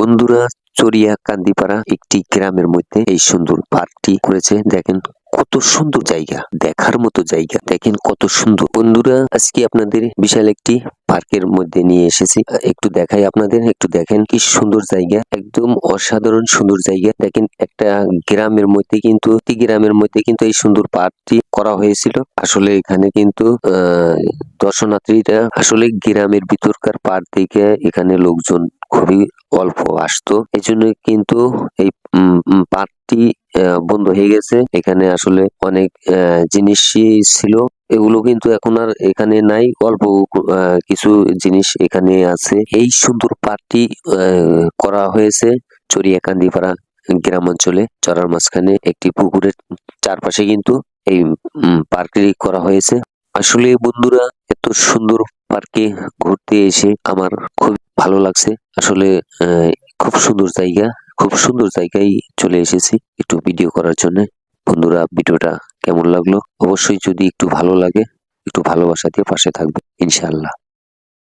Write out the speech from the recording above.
বন্ধুরা, চরিয়া কান্দিপাড়া একটি গ্রামের মধ্যে এই সুন্দর পার্কটি করেছে। দেখেন কত সুন্দর জায়গা, দেখার মতো জায়গা। দেখেন কত সুন্দর। বন্ধুরা, আজকে আপনাদের বিশাল একটি পার্কের মধ্যে নিয়ে এসেছি। একটু দেখাই আপনাদের, একটু দেখেন কি সুন্দর জায়গা, একদম অসাধারণ সুন্দর জায়গা। দেখেন একটা গ্রামের মধ্যে কিন্তু এই সুন্দর পার্কটি করা হয়েছিল। আসলে এখানে কিন্তু দর্শনার্থীরা আসলে গ্রামের ভিতরকার পার্ক দেখে এখানে লোকজন খুবই অল্প আসতো। এজন্য কিন্তু এই পার্কটি বন্ধ হয়ে গেছে। এখানে আসলে অনেক জিনিসই ছিল, এগুলো কিন্তু এখন আর এখানে নাই। অল্প কিছু জিনিস এখানে আছে। এই সুন্দর পার্কটি করা হয়েছে চরিয়াকান্দিপাড়া গ্রাম অঞ্চলে, চরার মাঝখানে একটি পুকুরের চারপাশে কিন্তু এই পার্কটি করা হয়েছে। আসলে বন্ধুরা, এত সুন্দর পার্কে ঘুরতে এসে আমার খুব ভালো লাগছে। আসলে খুব সুন্দর জায়গা, খুব সুন্দর জায়গায় চলে এসেছি একটু ভিডিও করার জন্য। বন্ধুরা, ভিডিওটা কেমন লাগলো অবশ্যই, যদি একটু ভালো লাগে একটু ভালোবাসা দিয়ে পাশে থাকবে ইনশাআল্লাহ।